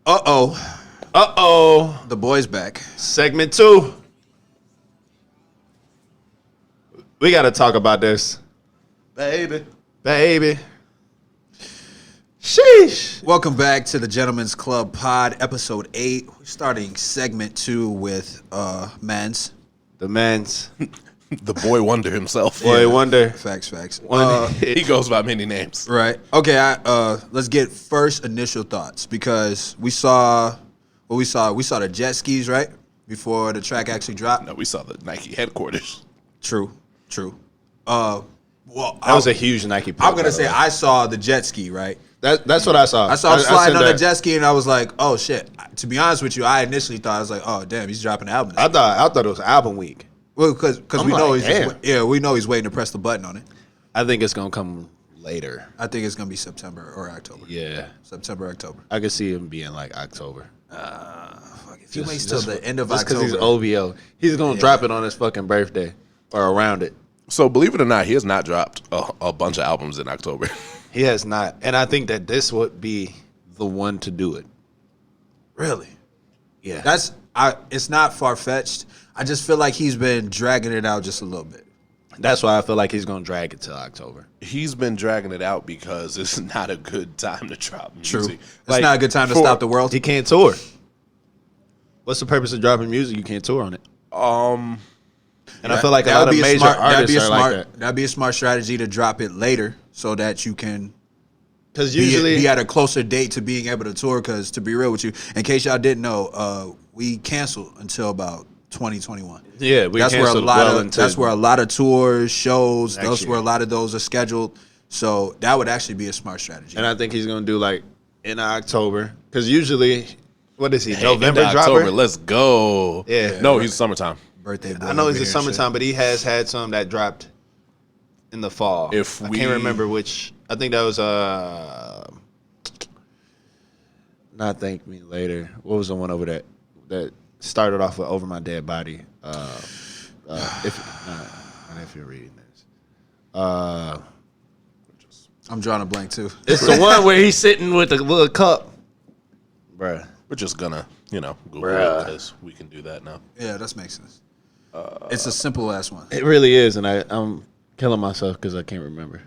Uh-oh. Uh-oh. The boy's back. Segment 2. We got to talk about this. Baby. Sheesh. Welcome back to the Gentleman's Club Pod, episode 8. We're starting segment 2 with Mans. The man's. The boy wonder himself. Boy wonder. Facts. He goes by many names. Right. Okay, let's get first initial thoughts because we saw the jet skis, right? Before the track actually dropped. No, we saw the Nike headquarters. True. That was a huge Nike pull, I'm going to say I saw the jet ski, right? That's what I saw. I saw him sliding on the jet ski, and I was like, "Oh shit!" To be honest with you, I initially thought I was like, "Oh damn, he's dropping an album." I thought it was album week. Well, because we like, know he's damn. we know he's waiting to press the button on it. I think it's gonna come later. I think it's gonna be September or October. Yeah, September, October. I could see him being like October. Fuck, if he waits till the end of just October, because he's OVO, he's gonna drop it on his fucking birthday or around it. So believe it or not, he has not dropped a bunch of albums in October. He has not, and I think that this would be the one to do it. Really? Yeah, it's not far fetched. I just feel like he's been dragging it out just a little bit. that's why I feel like he's gonna drag it till October. He's been dragging it out because it's not a good time to drop music. True. It's not a good time to stop the world. He can't tour. What's the purpose of dropping music? You can't tour on it. And I feel like a lot of major artists are like that. That'd be a smart strategy to drop it later so that you can Because usually, be at a closer date to being able to tour. Because to be real with you, in case y'all didn't know, we canceled until about 2021. yeah, we That's canceled that's where a lot of tours, shows, Next that's year. where a lot of those are scheduled. So that would actually be a smart strategy. And I think he's gonna do like in October because usually, what is he? Hey, November into dropper. October, let's go. Yeah. No, he's summertime. Birthday boy. I know over he's here in and summertime, shit. but he has had some that dropped in the fall. I can't remember which. I think that was not Thank Me Later. What was the one over that started off with Over My Dead Body? If you're reading this, I'm drawing a blank too. it's the one where he's sitting with a little cup, bruh. We're just gonna, Google Bruh. it because we can do that now. Yeah, that makes sense. It's a simple ass one. It really is, and I'm killing myself because I can't remember.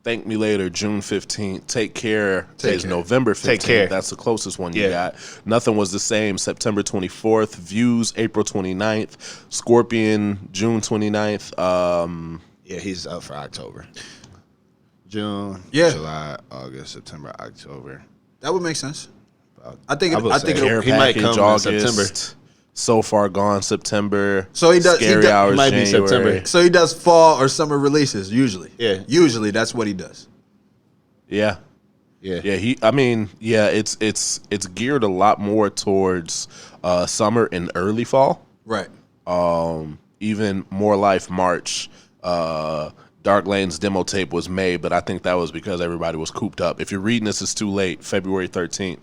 Thank Me Later, June 15th. Take Care is Care. November 15th. Take Care. That's the closest one you Yeah. got. Nothing Was the Same, September 24th. Views, April 29th. Scorpion, June 29th. Yeah, he's up for October. June, Yeah. July, August, September, October. That would make sense. I think Care he might come in August, September. So Far Gone, September. So he does- he Scary does- Hours, It might be January. September. So he does fall or summer releases usually. Yeah. Usually that's what he does. Yeah. Yeah. Yeah, it's geared a lot more towards summer and early fall. Right. Even More Life March. Dark Lane's demo tape was made, but I think that was because everybody was cooped up. If you're reading this, it's too late. February 13th.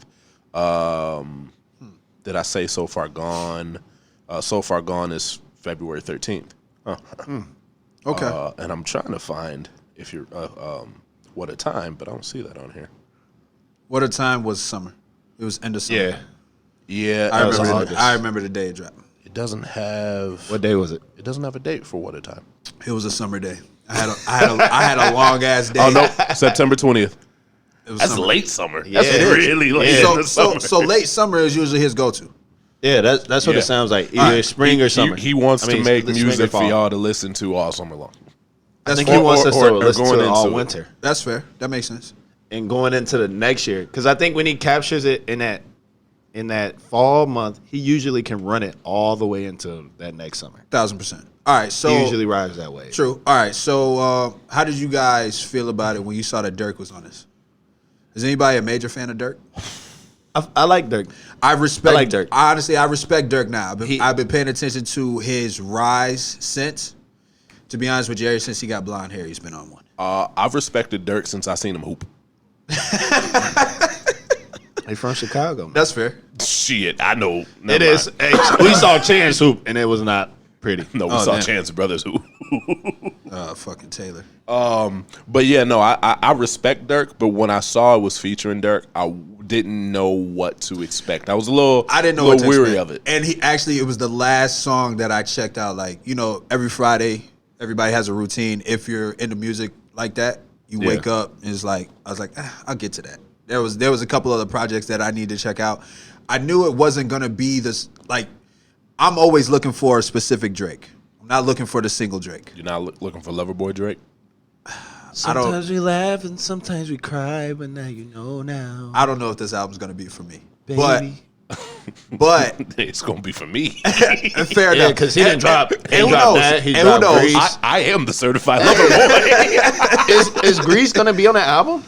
Did I say So Far Gone? So Far Gone is February 13th. Okay. And I'm trying to find if you're What a Time, but I don't see that on here. What a Time was summer. It was end of summer. Yeah. Yeah, I remember the day it dropped. it doesn't have. What day was it? It doesn't have a date for What a Time. It was a summer day. I had a long ass day. Oh no, September 20th. It was That's summer. late summer. Yeah, That's it is. really late in the summer. So late summer is usually his go to. Yeah, that's what Yeah. it sounds like. Either spring or summer. He wants to make spring or music for fall. y'all to listen to all summer long. I think fair. he wants us Or to listen going to it all into it. winter That's fair. That makes sense. and going into the next year. Because I think when he captures it in that fall month, he usually can run it all the way into that next summer. 1,000%. All right. So He usually rides that way. true. All right. So how did you guys feel about it when you saw that Dirk was on this? Is anybody a major fan of Dirk? I like Dirk. I like Dirk. Honestly, I respect Dirk now. He- I've been paying attention to his rise since. To be honest with you, ever since he got blonde hair, he's been on one. I've respected Dirk since I seen him hoop. He's from Chicago. Man. That's fair. Shit, I know. It Never is. mind. Hey, we saw Chance hoop, and it was not pretty. No, we Oh, saw damn. Chance Brothers hoop. Fucking Taylor. But yeah, no, I respect Dirk, but when I saw it was featuring Dirk, I didn't know what to expect. I was I didn't know a what little to weary expect. of it. And it was the last song that I checked out. Like, every Friday, everybody has a routine. If you're into music like that, you wake up and it's like, I was like, I'll get to that. There was a couple other projects that I need to check out. I knew it wasn't gonna be this, like, I'm always looking for a specific Drake. I'm not looking for the single Drake. You're not looking for Loverboy Drake? Sometimes we laugh and sometimes we cry, but now you know now. I don't know if this album's gonna be for me. Baby. But It's gonna be for me. fair Yeah, enough. because he didn't drop. He who dropped knows? that. He And who dropped knows? Grease. I am the certified lover boy. Is Grease gonna be on that album,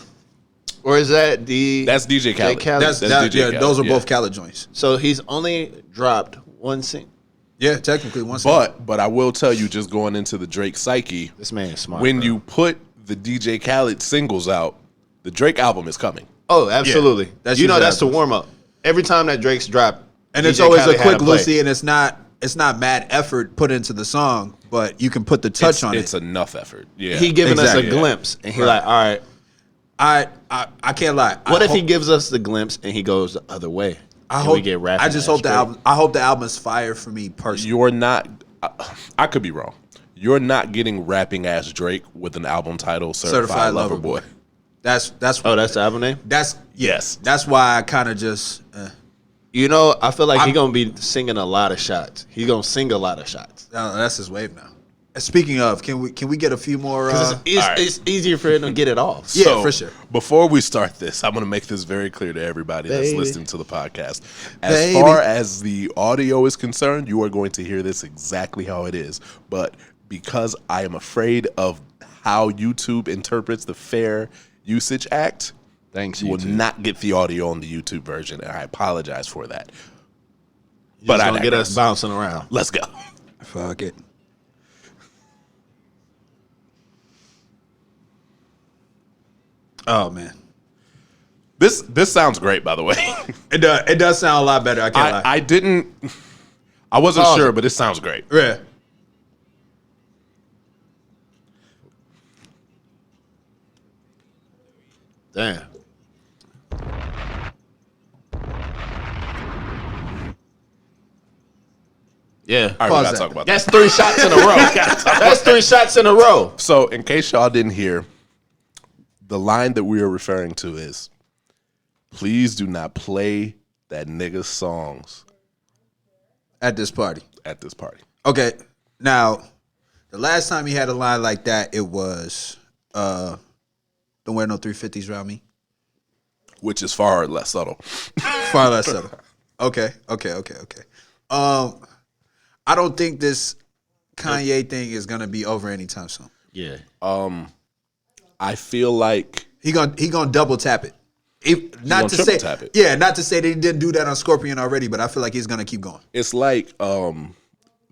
or is that the? That's DJ Khaled. That's DJ Khaled, those are yeah. both Khaled joints. So he's only dropped one single. Yeah, technically one single. But I will tell you, just going into the Drake psyche, This man is smart. when bro. you put the DJ Khaled singles out, the Drake album is coming. Oh, absolutely. That's That's usually that's the happens. warm up. Every time that Drake's dropped, And it's DJ always Khaled a had quick to play. Lucy, and it's not mad effort put into the song, but you can put the touch on It's it. enough effort. Yeah, He giving Exactly. us a glimpse, and he like, all right. I can't lie. What if he gives us the glimpse and he goes the other way? I and hope we get rapping. I just ass hope the Drake? album. I hope the album's fire for me personally. You're not. I could be wrong. You're not getting rapping ass Drake with an album title Certified Lover Boy. That's Oh, that's the album name. that's Yes. That's why I kind of just. You know, I feel like he's gonna be singing a lot of shots. He's gonna sing a lot of shots. That's his wave now. Speaking of, can we get a few more? It's easier for him to get it off. Yeah, So, for sure. Before we start this, I'm going to make this very clear to everybody that's Baby. listening to the podcast. As Baby. far as the audio is concerned, you are going to hear this exactly how it is. But because I am afraid of how YouTube interprets the Fair Usage Act, Thanks, you will YouTube. not get the audio on the YouTube version, and I apologize for that. But I gonna get us digress. bouncing around. Let's go. Fuck it. Oh man, This sounds great, by the way. it does sound a lot better. I can't lie. I wasn't Pause sure, it. but it sounds great. Yeah. Damn. Yeah. All right, we Pause got to that. talk about that. That's 3 shots in a row. That's 3 shots in a row. So, in case y'all didn't hear, the line that we are referring to is, please do not play that nigga's songs At this party. at this party. Okay. Now, the last time he had a line like that, it was "Don't wear no 350s around me." Which is far less subtle. Far less subtle. Okay. I don't think this Kanye thing is gonna be over anytime soon. Yeah. I feel like He gonna double tap it. Not gonna to triple say, tap it. yeah, not to say that he didn't do that on Scorpion already, but I feel like he's gonna keep going. it's like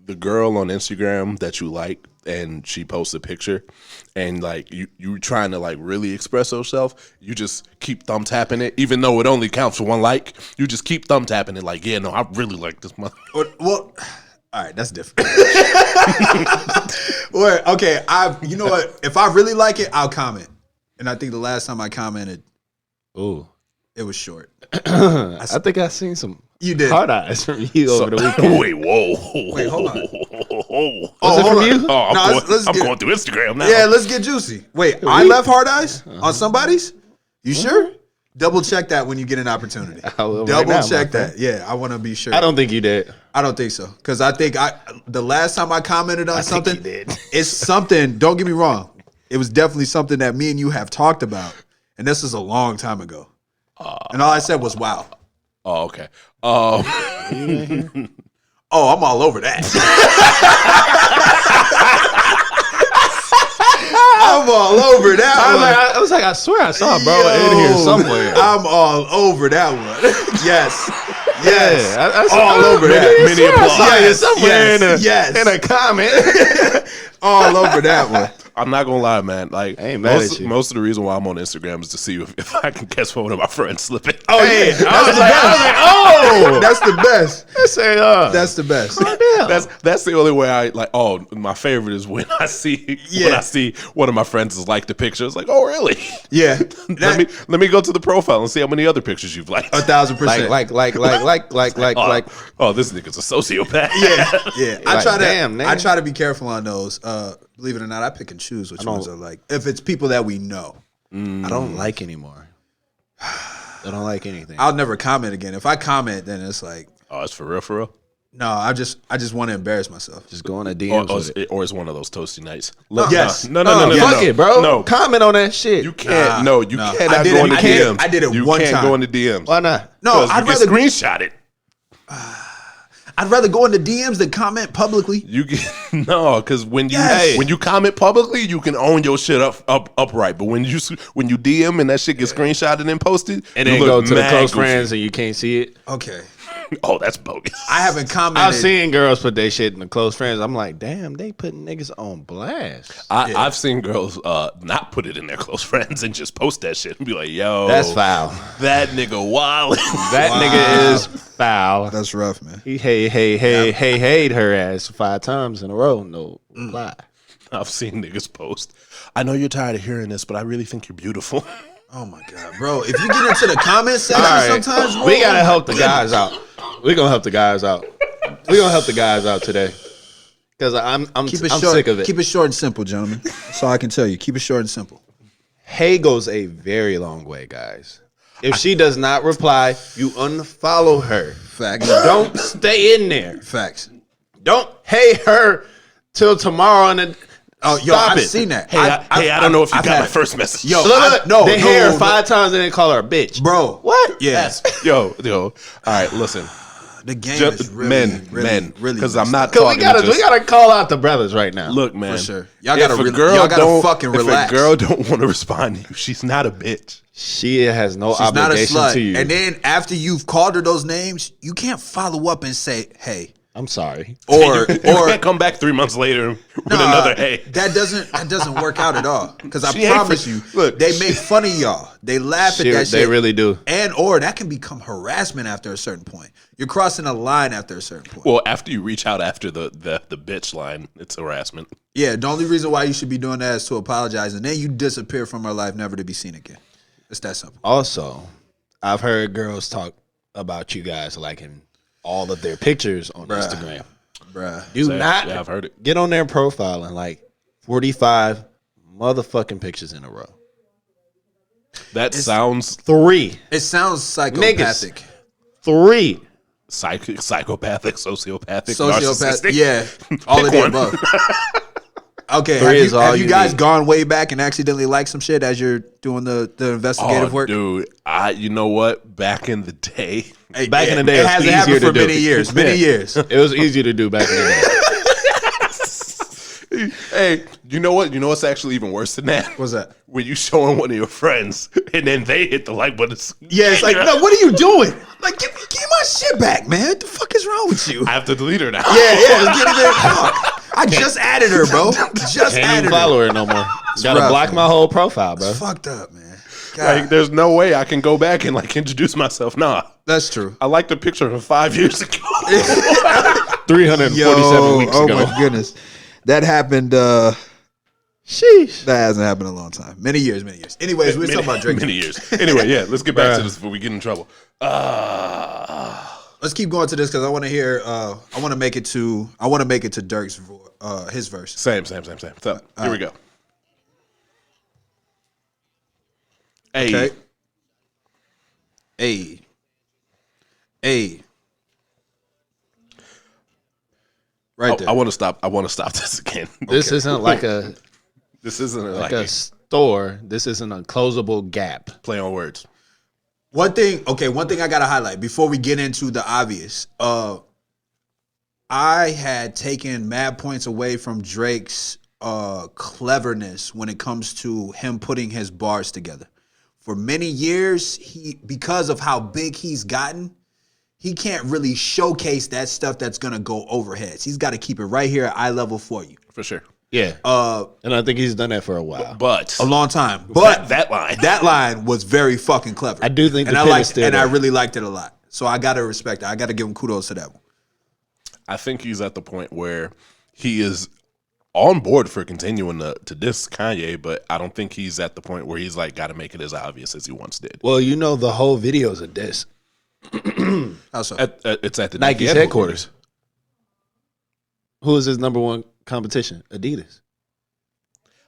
the girl on Instagram that you like, and she posts a picture, and like you trying to like really express yourself, you just keep thumb tapping it, even though it only counts for one like. You just keep thumb tapping it, like, yeah, no, I really like this mother. Well, all right, that's different. Well, okay, you know what? If I really like it, I'll comment. And I think the last time I commented, Ooh. it was short. I think I seen some You did. hard eyes from you over the weekend. Wait, whoa. Wait, hold on. Was Oh, it hold from on. you? Oh, I'm, No, going, let's I'm get- going through Instagram now. Yeah, let's get juicy. Wait, I left hard eyes on somebody's? You sure? Double check that when you get an opportunity. I will right Double now, check my that. Yeah, I want to be sure. I don't think you did. I don't think so. Because I think the last time I commented on think something, you did. it's something, don't get me wrong. It was definitely something that me and you have talked about. And this is a long time ago. And all I said was, wow. Oh, okay. Oh, I'm all over that. I'm all over that one. I was like, I swear I saw bro in here somewhere. I'm all over that one. Yes. Yes. Yeah, I all over that. Mini applause. I saw you somewhere Yes. in a comment. All over that one. I'm not gonna lie, man. Like I ain't mad at you. most of the reason why I'm on Instagram is to see if I can catch one of my friends slipping. Oh yeah, That's the best. say, That's the best. That's the only way I like. Oh, my favorite is when I see one of my friends has liked the picture. It's like, oh really? Yeah. Let me go to the profile and see how many other pictures you've liked. 1,000%. like. Oh, this nigga's a sociopath. Yeah. I try to be careful on those. Believe it or not, I pick and choose which ones are like. If it's people that we know, I don't like anymore. I don't like anything. I'll never comment again. If I comment, then it's like, oh, it's for real, for real. No, I just want to embarrass myself. Just go on a DMs or it's one of those toasty nights. Yes. No. Fuck it, bro. No. Comment on that shit. You can't. You cannot go in the DMs. I did it one time. You can't go in the DMs. Why not? No, I'd rather screenshot it. I'd rather go in the DMs than comment publicly. Because when you comment publicly, you can own your shit upright. But when you DM and that shit gets screenshotted and posted, and then go to the close friends and you can't see it. Okay. Oh, that's bogus. I haven't commented. I've seen girls put their shit in the close friends. I'm like, damn, they putting niggas on blast. I've seen girls not put it in their close friends and just post that shit and be like, yo, that's foul. That nigga wild. That nigga is foul. That's rough, man. He hey her ass 5 times in a row. No reply. I've seen niggas post. I know you're tired of hearing this, but I really think you're beautiful. Oh my God, bro. If you get into the comment section sometimes, we gotta help the guys out. We're gonna help the guys out. We're gonna help the guys out today. Because I'm sick of it. Keep it short and simple, gentlemen. That's all I can tell you. Keep it short and simple. Hey goes a very long way, guys. If she does not reply, you unfollow her. Facts. Don't stay in there. Facts. Don't hey her till tomorrow and then. Oh, yo, I've seen that. Hey, I don't know if you got my first message. Yo, they hear her 5 times and then call her a bitch. Bro. What? Yeah. Yo. All right, listen. The game is really, men. Really. Because I'm not talking. We gotta call out the brothers right now. Look, man. For sure. Y'all gotta fucking relax. If a girl don't want to respond to you, she's not a bitch. She has no obligation not a slut. to you. And then after you've called her those names, you can't follow up and say, hey. I'm sorry. Or can't come back 3 months later with another hey. That doesn't work out at all. Because I promise you, they make fun of y'all. They laugh at that shit. They really do. Or that can become harassment after a certain point. You're crossing a line after a certain point. Well, after you reach out after the bitch line, it's harassment. Yeah, the only reason why you should be doing that is to apologize, and then you disappear from her life, never to be seen again. It's that simple. Also, I've heard girls talk about you guys liking all of their pictures on Instagram. I've heard it. Get on their profile and like 45 motherfucking pictures in a row. Sounds 3. It sounds psychopathic. 3. Psychopathic, sociopathic, narcissistic. Yeah, all of the above. Okay, have you guys gone way back and accidentally liked some shit as you're doing the investigative work? Dude, you know what? Back in the day, it hasn't happened for many years. Many years. It was easier to do back in the day. Hey, you know what? You know what's actually even worse than that? What's that? When you showing one of your friends and then they hit the like button. Yeah, it's like, no, what are you doing? Like, give my shit back, man. What the fuck is wrong with you? I have to delete her now. Yeah, get it there. I just added her, bro. Just added her. Follow her no more. Gotta block my whole profile, bro. It's fucked up, man. God. Like, there's no way I can go back and like introduce myself. Nah, that's true. I liked the picture from 5 years ago. 347 weeks ago. Oh my goodness, that happened. Sheesh. That hasn't happened in a long time. Many years. Anyways, we're talking about Drake. Many years. Anyway, yeah, let's get back to this before we get in trouble. Let's keep going to this because I want to hear. I want to make it to Dirk's his verse. Same. So here we go. Hey. Okay. Hey. Right there. I want to stop. this again. This isn't like a. This isn't like a store. This isn't a closable gap. Play on words. One thing I gotta highlight before we get into the obvious. I had taken mad points away from Drake's cleverness when it comes to him putting his bars together. For many years, because of how big he's gotten, he can't really showcase that stuff that's gonna go over heads. He's got to keep it right here at eye level for you. For sure. Yeah. And I think he's done that for a while. But A long time. But that line. that line was very fucking clever. I do think and the I pin liked is still and I there. really liked it a lot. So I gotta respect it. I gotta give him kudos to that one. I think he's at the point where he is on board for continuing to diss Kanye, but I don't think he's at the point where he's like got to make it as obvious as he once did. Well, the whole video is a diss. How so? It's at the Nike's headquarters. Who is his number one competition? Adidas.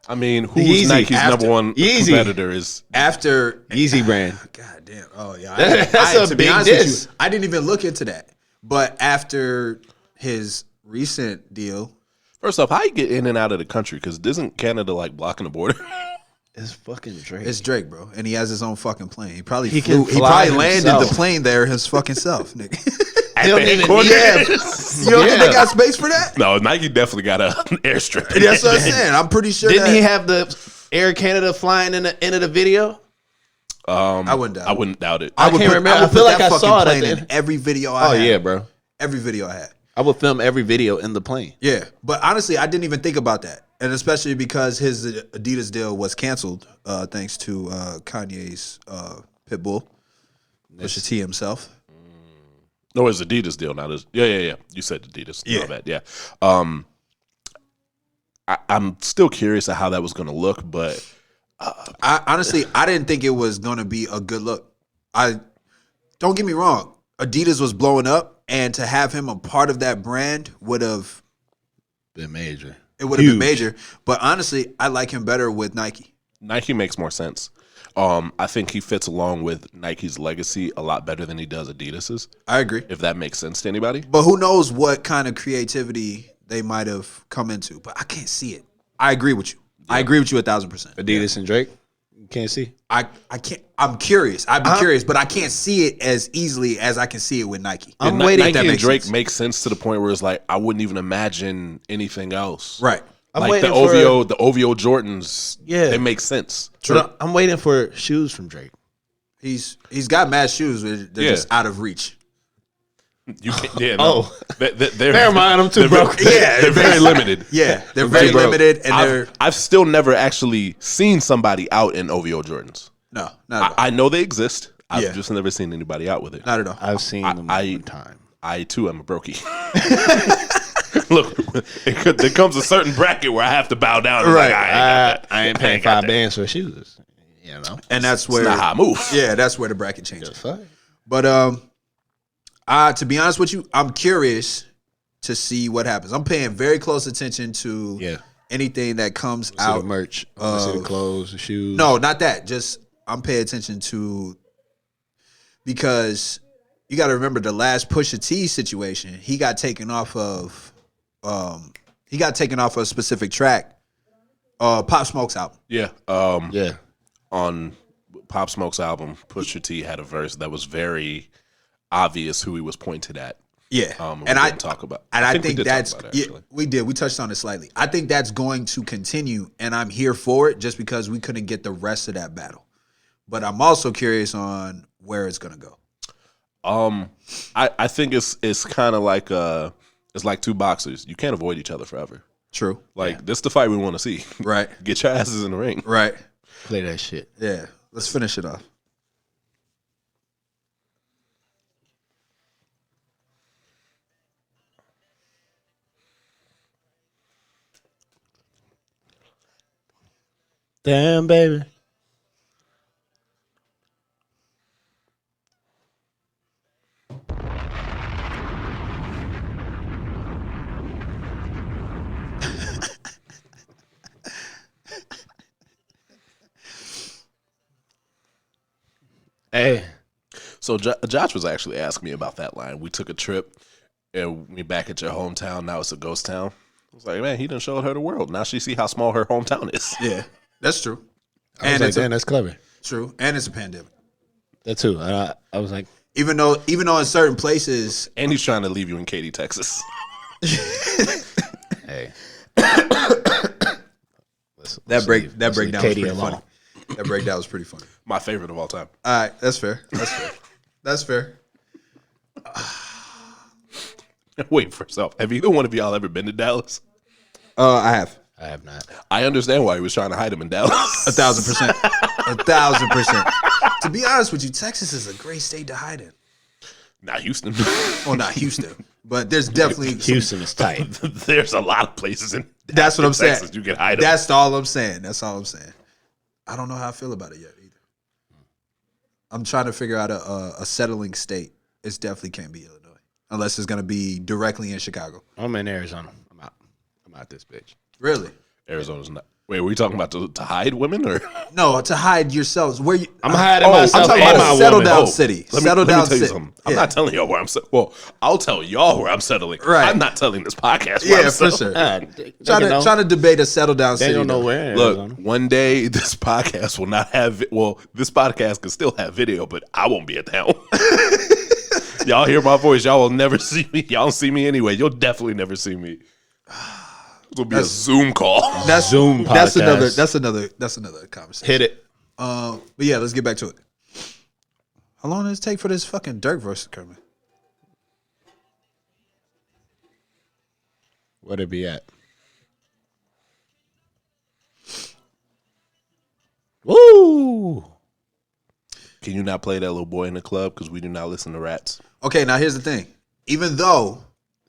I mean, who's Yeezy. Nike's After- number one Yeezy. competitor is After Yeezy brand. God damn. Oh yeah. That's a to be big honest diss. with you, I didn't even look into that. But after his recent deal, first off, how you get in and out of the country? Because isn't Canada like blocking the border? It's fucking Drake. it's Drake, bro, and he has his own fucking plane. He probably He flew. can He fly probably landed himself. the plane there his fucking self, nigga. He don't even headquarters? need You don't think they got space for that? No, Nike definitely got an airstrip. That's what I'm saying. I'm pretty sure. Didn't that, he have the Air Canada flying in the end of the video? I wouldn't doubt. I wouldn't doubt it. I can't remember. I feel like I fucking saw it at plane the in end. every video I Oh had. yeah, bro. Every video I had. I would film every video in the plane. Yeah, but honestly, I didn't even think about that, and especially because his Adidas deal was canceled thanks to Kanye's Pitbull, Pusha T himself. No, it's Adidas deal, not his. Yeah. You said Adidas. Yeah. My bad. Yeah. I'm still curious at how that was going to look, but I honestly, I didn't think it was going to be a good look. Don't get me wrong, Adidas was blowing up, and to have him a part of that brand would have Been major. it would have been major. But honestly, I like him better with Nike. Nike makes more sense. I think he fits along with Nike's legacy a lot better than he does Adidas's. I agree. If that makes sense to anybody. But who knows what kind of creativity they might have come into. But I can't see it. I agree with you. I agree with you 1,000%. Adidas and Drake. You can't see. I can't. I'm curious. I'd be curious, but I can't see it as easily as I can see it with Nike. I'm Yeah, waiting. Nike that and makes Drake sense. make sense to the point where it's like I wouldn't even imagine anything else. Right. I'm Like the waiting for- the OVO Jordans. Yeah. It makes sense. But I'm waiting for shoes from Drake. He's got mad shoes. They're Yeah. just out of reach. You can't, yeah, no. Oh. They're, Never mind, I'm too broke. They're very limited. Yeah, they're very Bro, limited, and they're I've still never actually seen somebody out in OVO Jordans. no, not at all. I know they exist. I've Yeah. just never seen anybody out with it. Not at all. I've seen them I- one time. I too am a brokey. Look, there comes a certain bracket where I have to bow down. Right. I ain't paying $5 bands for shoes. You know, And that's where That's not how I move. Yeah, that's where the bracket changes. fuck. But to be honest with you, I'm curious to see what happens. I'm paying very close attention to Yeah. anything that comes See out. the merch. See the clothes, the shoes. No, not that. Just I'm paying attention to because you got to remember the last Pusha T situation. He got taken off of a specific track, Pop Smoke's album. Yeah. Yeah. On Pop Smoke's album, Pusha T had a verse that was very obvious who he was pointed at. Yeah, And I talk about. And I we think did that's talk about it, yeah, actually. we did. We touched on it slightly. I think that's going to continue, and I'm here for it just because we couldn't get the rest of that battle. But I'm also curious on where it's gonna go. I think it's kind of like it's like two boxers. You can't avoid each other forever. True. Like this, the fight we want to see. Right. Get your asses in the ring. Right. Play that shit. Yeah. Let's finish it off. Damn, baby. Hey. So Josh was actually asking me about that line. We took a trip and we back at your hometown. Now it's a ghost town. I was like, man, he done showed her the world. Now she see how small her hometown is. Yeah. That's true. I was like, damn, that's clever. True. And it's a pandemic. That too. I was like, Even though in certain places, And he's trying to leave you in Katy, Texas. hey. that breakdown was Katie pretty alone. funny. That breakdown was pretty funny. My favorite of all time. All right, that's fair. That's fair. That's fair. Wait, first off, have either one of y'all ever been to Dallas? I have. I have not. I understand why he was trying to hide him in Dallas. 1,000%. 1,000%. To be honest with you, Texas is a great state to hide in. Not Houston. Well, not Houston, but there's definitely Houston is tight. There's a lot of places in That's what I'm Texas saying. you can hide. That's all I'm saying. That's all I'm saying. I don't know how I feel about it yet either. I'm trying to figure out a settling state. It definitely can't be Illinois unless it's going to be directly in Chicago. I'm in Arizona. I'm out this bitch. Really? Arizona's not. Wait, were we talking about to hide women or? No, to hide yourselves. Where you? I'm hiding I'm myself talking and about my a settled woman. down city. Let Settled me down tell you city. something. I'm not telling y'all where I'm settling. Well, I'll tell y'all where I'm settling. Right. I'm not telling this podcast where Yeah, I'm for settling. sure. Trying to debate a settled down They city. don't know though. where. In Look, Arizona. one day this podcast will not have. Well, this podcast can still have video, but I won't be at the helm. Y'all hear my voice. Y'all will never see me. Y'all don't see me anyway. You'll definitely never see me. It will be a Zoom call. That's Zoom podcast. That's another conversation. Hit it. But yeah, let's get back to it. How long does it take for this fucking Dirk verse to come in? Where'd it be at? Woo! Can you not play that little boy in the club because we do not listen to rats? Okay, now here's the thing. Even though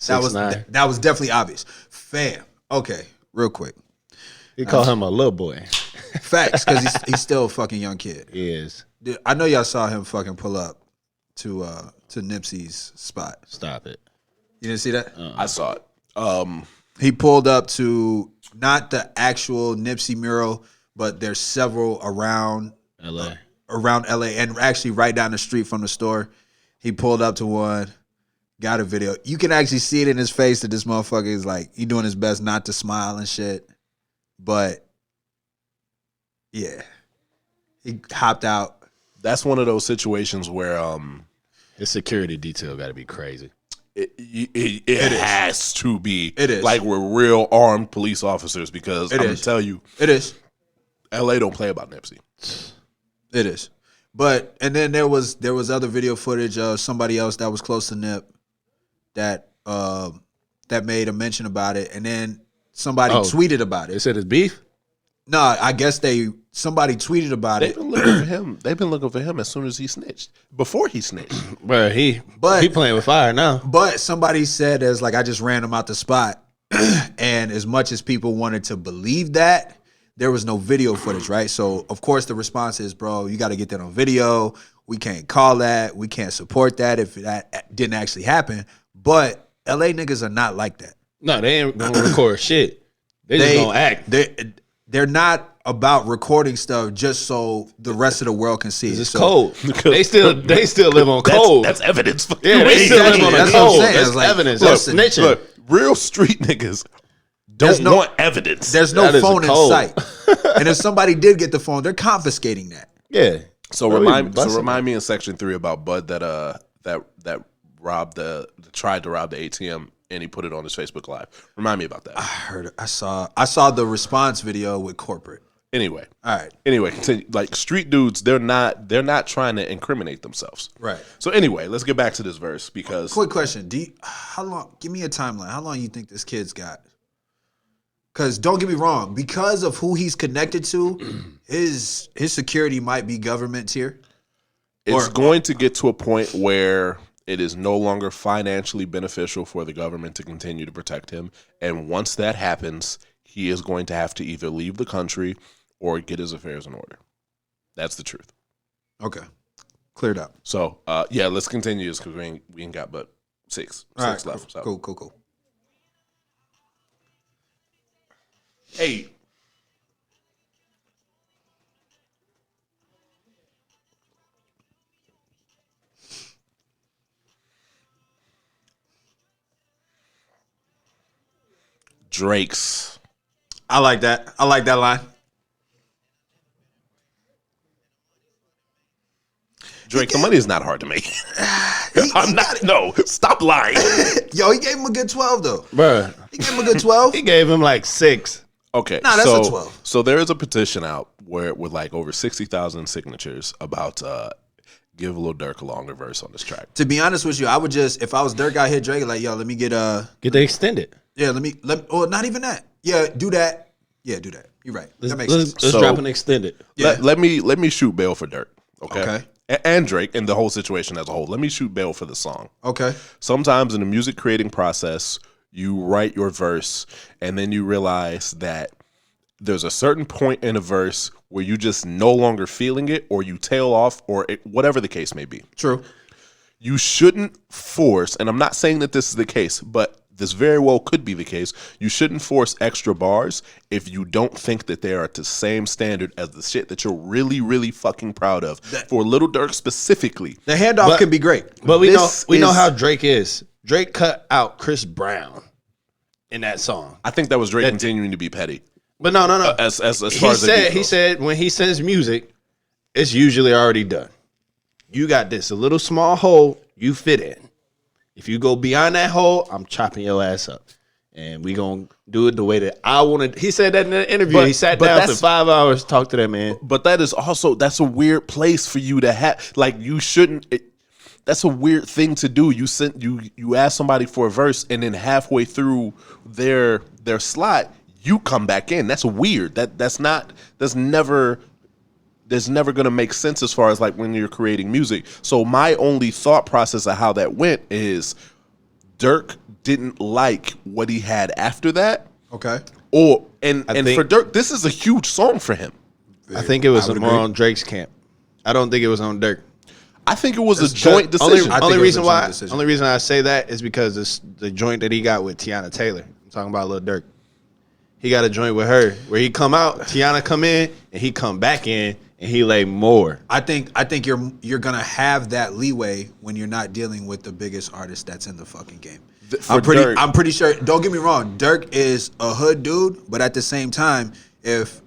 that was 6ix9ine. that was definitely obvious, fam. Okay, real quick, You call him a little boy. facts, because he's still a fucking young kid. He is. Dude, I know y'all saw him fucking pull up to Nipsey's spot. Stop it. You didn't see that? I saw it. He pulled up to not the actual Nipsey mural, but there's several around LA. LA and actually right down the street from the store. He pulled up to one, got a video. You can actually see it in his face that this motherfucker is like, he doing his best not to smile and shit. But yeah, he hopped out. That's one of those situations where His security detail got to be crazy. it has to be. It is. Like we're real armed police officers because I'm It gonna is. tell you, It is. LA don't play about Nipsey. It is. But and then there was other video footage of somebody else that was close to Nip that made a mention about it, and then somebody tweeted about They it. said it's beef? No, I guess somebody tweeted about They've it. been looking for him. They've been looking for him as soon as he snitched. Before he snitched. Bro, he But- playing with fire now. But somebody said as like I just ran him out the spot, and as much as people wanted to believe that, there was no video footage, right? So of course the response is, bro, you got to get that on video. We can't call that. We can't support that if that didn't actually happen. But LA niggas are not like that. No, they ain't gonna record shit. They just gonna act. They're not about recording stuff just so the rest of the world can see it. It's So- cold. They still live on cold. That's evidence. Yeah, they still live on a That's what I'm cold. saying. That's It's like, evidence. look, That's snitching. Look, real street niggas There's don't no- want evidence. There's no That is a phone in code. sight. And if somebody did get the phone, they're confiscating that. Yeah. So Bro, remind busting remind me in section 3 about Bud that robbed tried to rob the ATM and he put it on his Facebook Live. Remind me about that. I heard it. I saw the response video with corporate. Anyway, All right. Anyway, continue. Like street dudes, they're not trying to incriminate themselves. Right. So anyway, let's get back to this verse because Quick question. How long, give me a timeline. How long you think this kid's got? Because don't get me wrong, because of who he's connected to, his security might be government tier. it's going to get to a point where it is no longer financially beneficial for the government to continue to protect him. And once that happens, he is going to have to either leave the country or get his affairs in order. That's the truth. Okay. Cleared up. So, yeah, let's continue this because we ain't got but six All right, left. So. Cool. Hey. Drake's. I like that. I like that line. Drake, the money is not hard to make. I'm not. No, stop lying. Yo, he gave him a good 12 though. Bro, He gave him a good 12. he gave him like 6. Okay, Nah, that's so, a 12. So there is a petition out with like over 60,000 signatures about give Lil Durk a longer verse on this track. To be honest with you, I would just, if I was Dirk, I'd hit Drake like, yo, let me get Get they extended. yeah, let or not even that. Yeah, do that. Yeah, do that. You're right. Let's, That makes let's, sense. let's So- drop an extended. Yeah. Let me shoot bail for Dirk. Okay. Okay. And Drake and the whole situation as a whole. Let me shoot bail for the song. Okay. Sometimes in the music creating process, you write your verse and then you realize that there's a certain point in a verse where you just no longer feeling it, or you tail off, or whatever the case may be. True. You shouldn't force, and I'm not saying that this is the case, but this very well could be the case. You shouldn't force extra bars if you don't think that they are at the same standard as the shit that you're really, really fucking proud of. For Lil Durk specifically, The handoff can be great. But we know This know is- how Drake is. Drake cut out Chris Brown in that song. I think that was Drake continuing to be petty. But no. As far He as the said beat he goes. said when he sends music, it's usually already done. You got this, a little small hole you fit in. If you go beyond that hole, I'm chopping your ass up. And we gonna do it the way that I want to. He said that in the interview. But- he sat but down for that's- 5 hours, talked to that man. But that is also, that's a weird place for you to have. Like, you shouldn't. That's a weird thing to do. You ask somebody for a verse, and then halfway through their slot, you come back in. That's weird. That's never gonna make sense as far as like when you're creating music. So my only thought process of how that went is Dirk didn't like what he had after that. Okay. And think- for Dirk, this is a huge song for him. I think it was I would more agree. on Drake's camp. I don't think it was on Dirk. I think it was a That's joint good. decision. I think Only it was reason a joint why decision. only reason I say that is because it's the joint that he got with Tiana Taylor. I'm talking about Lil Durk. He got a joint with her where he come out, Tiana come in, and he come back in and he lay more. I think you're gonna have that leeway when you're not dealing with the biggest artist that's in the fucking game. For Dirk- I'm pretty sure. Don't get me wrong. Dirk is a hood dude, but at the same time, if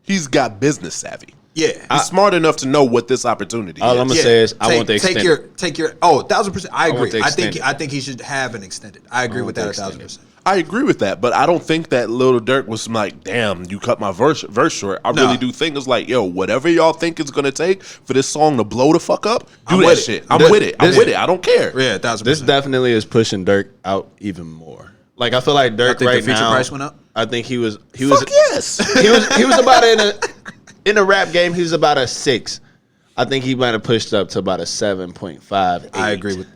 He's got business savvy. yeah, He's smart enough to know what this opportunity All is. I'm gonna say is I want the take extended. take your 1,000%. I want agree. the I think extended. he should have an extended. I agree with want that the 1,000%. I agree with that, but I don't think that Lil Durk was like, damn, you cut my verse short. I No. really do think it's like, yo, whatever y'all think it's gonna take for this song to blow the fuck up, do I'm that with it. shit. I'm This- with it. I'm this- with it. I don't care. Yeah, 1,000%. This definitely is pushing Dirk out even more. Like I feel like Dirk think the right feature now. price went up? I think he was Fuck yes. he was about in a rap game. He was about a 6. I think he might have pushed up to about a 7.5. I agree with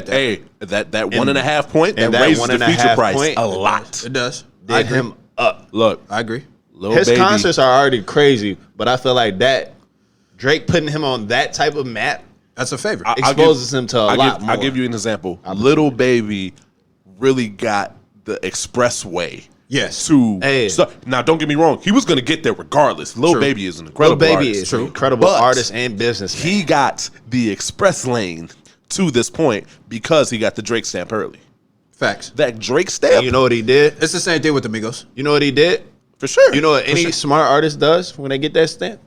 that. Hey, that 1.5 point that and that raises the 1.5 feature price point- a lot. It does. Did I agree. him up. Look, I agree. Lil His Baby, concerts are already crazy, but I feel like that Drake putting him on that type of map That's a favor. I'll exposes him to a lot more. I'll give you an example. Little Baby really got the expressway. Yes. To Hey. now, don't get me wrong. He was going to get there regardless. Lil True. Baby is an Lil incredible Baby artist. is an incredible But artist and businessman. He got the express lane to this point because he got the Drake stamp early. Facts. That Drake stamp, You know what he did? It's the same thing with the Migos. You know what he did? for sure. You know what any smart artist does when they get that stamp?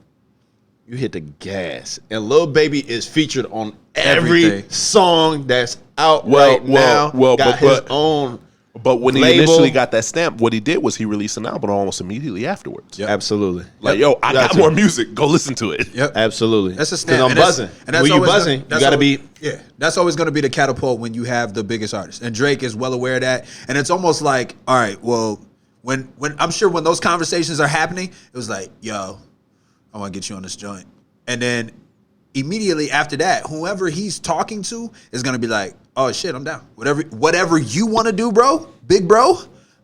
You hit the gas. And Lil Baby is featured on every Everything. song that's out Well, right now. well, got but- his own. But when he label. initially got that stamp, what he did was he released an album almost immediately afterwards. Yep. Absolutely. Like, yo, I got to. more music. Go listen to it. Yep. Absolutely. That's a 'Cause stamp. I'm and that's- buzzing. And that's when you always buzzing, gonna- that's you got to always- be. Yeah, that's always going to be the catapult when you have the biggest artist. And Drake is well aware of that. And it's almost like, all right, well, when I'm sure when those conversations are happening, it was like, yo, I want to get you on this joint. And then immediately after that, whoever he's talking to is going to be like, oh shit, I'm down. Whatever you want to do, bro, big bro,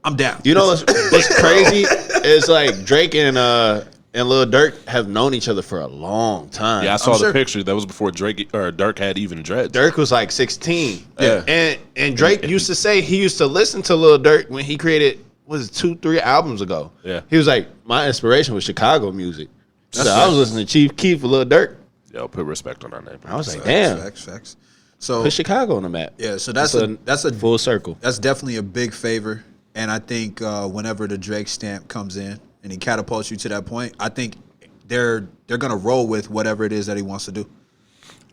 I'm down. You know what's crazy is like Drake and Lil Durk have known each other for a long time. Yeah, I saw I'm the sure. picture. That was before Drake or Dirk had even dreads. Dirk was like 16. Yeah. And Drake used to say he used to listen to Lil Durk when he created, was it 2-3 albums ago? Yeah. He was like, my inspiration was Chicago music. So That's I was right. listening to Chief Keef for Lil Durk. Yo, put respect on our name. I was like, Facts, damn, Facts. So put Chicago on the map. yeah, so that's a full circle. That's definitely a big favor. And I think whenever the Drake stamp comes in and he catapults you to that point, I think they're gonna roll with whatever it is that he wants to do.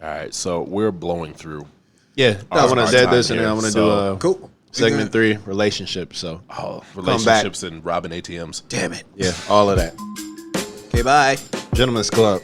All right, so we're blowing through. Yeah, I Our want to time dead this and then here, I want to so- do Cool. segment 3, relationships. So Oh, back. relationships and robbing ATMs. Damn it. yeah, all of that. Okay, bye. Gentlemen's Club.